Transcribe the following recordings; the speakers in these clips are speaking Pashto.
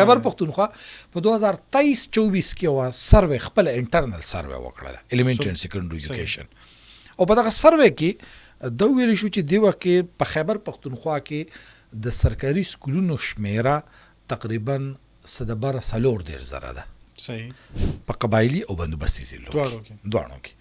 خیبر پختونخوا په 2023-24 کې وا سروې خپل انټرنل سروې وکړه الیمنټری اینڈ سیکنډری ایجوکیشن او په دغه سروې کې دا ویل شو چې دی وخت کې په خیبر پختونخوا کې د سرکاري سکولونو شمیره تقریبا 140 ده صحیح په قبایلی او بندوبستي ضلعو دواړو کې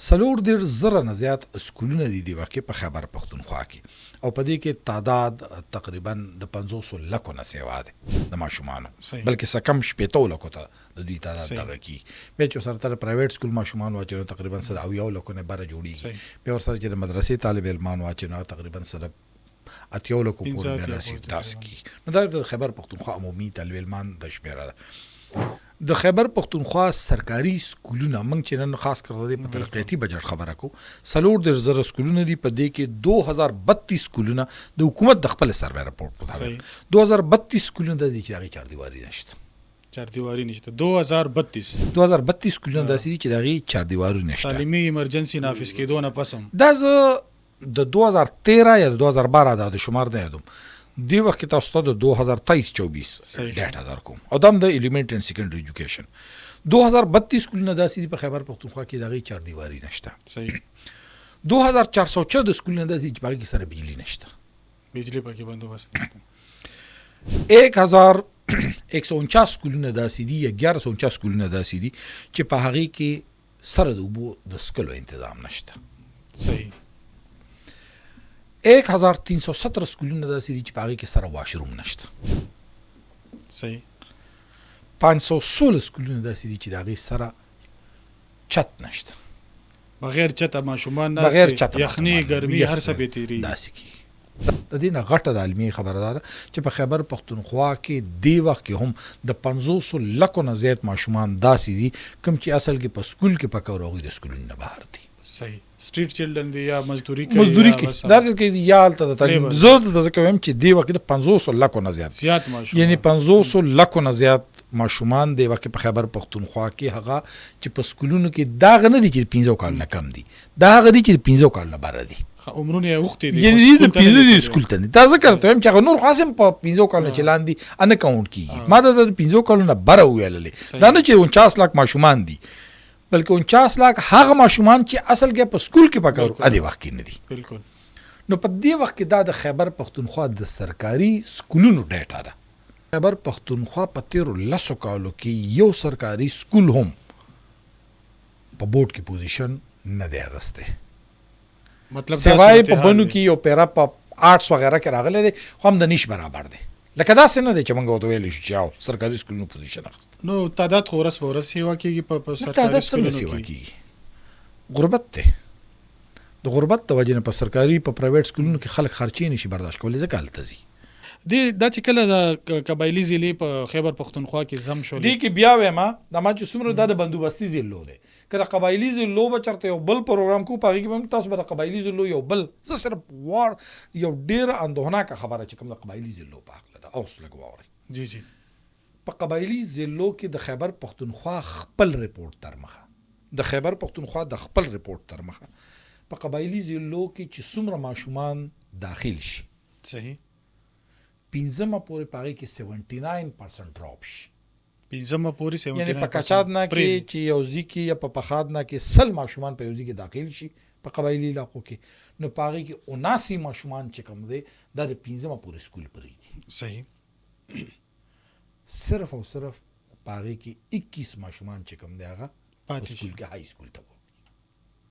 140 نه زیات سکولونه دي دی وخت په خیبر پختونخوا کې او په دې کې تعداد تقریبا د 500 لکو نه سیوا ده د ماشومانو بلکې سکم شپېتو لکو ته د دوی تعداد دغه کی به چې سره تر پرایویټ سکول ماشومان واچو تقریبا 100 لکو نه بره جوړیږي به ور سره چې د مدرسې طالب علمان واچو تقریبا 100 لکو پورې رسیدي تاسو کی نو د خیبر پختونخوا عمومي طالب علمان د شمیره ده د خیبر پختونخوا سرکاري سکولونه موږ چې نن خاص کړو په ترقیاتي بجټ خبره کو 140 سکولونه دي په دې کې 2032 سکولونه د حکومت د خپل سروې راپورټ په 2032 سکولونه د دې چې هغه چاردیواري نشته چاردیواري نشته 2032 سکولونه داسې دي چې هغه چاردیواري نشته تعلیمي ایمرجنسي نافذ کېدو نه پسم دا د 2013 یا 2012 د شمار نه یادوم دی وخت کې تاسو ته د 2023-24 ډاټا درکوم او دم د الیمنټری اینڈ سیکنډری ایجوکیشن 2032 سکولونه داسې په خیبر پختونخوا کې دغه چار دیواری نشته صحیح 2414 سکولونه داسې چې باقي سره بجلی نشته بجلی پکې بندوبست نشته 1149 سکولونه داسې دي یا 1149 سکولونه داسې دي چې په هغه کې سره د اوبو د سکلو تنظیم نشته صحیح 1317 سکولونه داسې دي چې په هغه کې سره واشروم نشته صحیح 516 سکولونه داسې دي چې د هغې سره چت نشته بغیر چته ماشومان بغیر چته یخني ګرمي هر څه به تیری داسې کی د دې نه غټه د علمي خبردار چې په خیبر پختونخوا کې دی وخت کې هم د 500 لکو نه زیات ماشومان داسې دي کوم چې اصل کې په سکول کې پکور اوغي د سکولونو نه بهر دي صحیح سټریټ چلډرن دی یا مزدوري کوي درځ کې یا الته د تعلیم زه د ځکه ویم چې دی وخت د 500 لکو نه زیات ماشومان یعنی 500 لکو نه زیات ماشومان دی وخت په خیبر پختونخوا کې هغه چې په سکولونو کې دا غنه دي چې 15 کال نه کم دي دا غدي چې 15 کال نه بره دي عمرونه وخت دي یعنی د 15 سکول ته دا ذکر ته هم چې نور خاصم په 15 کال نه چلان دي ان کاونټ کیږي ما د 15 کال نه بره ویللې دا نه چې 49 لک ماشومان دي بلکې 49 لک هغه ماشومان چې اصل کې په سکول کې پکارو ا دې وخت کې نه دي بالکل نو په دې وخت کې دا د خیبر پختونخوا د سرکاري سکولونو ډیټا ده خیبر پختونخوا په 13 کالو کې یو سرکاري سکول هم په بورډ کې پوزیشن نه دی اغسته مطلب سوای په بنو کې یو پیرا په آرټس وغیرہ کې راغله دي خو هم د نش برابر دی لکه دا څنګه دی چې موږ وته ویل شو چې سرکاري سکولونو پوزیشن اخیست نو تعداد خو ورس سیوا کېږي په سرکاري سکولونو کې غربت ته د غربت د وجې نه په سرکاري په پرایویټ سکولونو کې خلک خرچې نشي برداشت کولی ځکه هلته ځي دا چې کله د قبایلي ضلع په خیبر پختونخوا کې زم شول دی کې بیا وایم دا ما چې څومره د بندوبستي ضلع دی کله قبایلی ضلع به چرته یو بل پروګرام کو پاره کې هم تاسو به قبایلی ضلع یو بل زه صرف وار یو ډیر اندوهناک خبره چې کوم د قبایلی ضلع په حق ده اوس لګواري جی جی په قبایلی ضلع کې د خیبر پختونخوا خپل ریپورت تر مخه د خیبر پختونخوا د خپل ریپورت تر مخه په قبایلی ضلع کې چې څومره ماشومان داخل شي صحیح 15 پورې پاره کې 79% ډراپ شي 15 پورې 79% یعنی په کچادنا کې چې یو ځکه یا په پخادنا کې سل ماشومان په یو ځکه داخل شي په قبایلی علاقو کې نو پاره کې 79 ماشومان چې کوم دي د 15 پورې سکول پرې دي صحیح صرف او صرف پاره کې 21 ماشومان چې کوم دی هغه پاتې سکول کې های سکول ته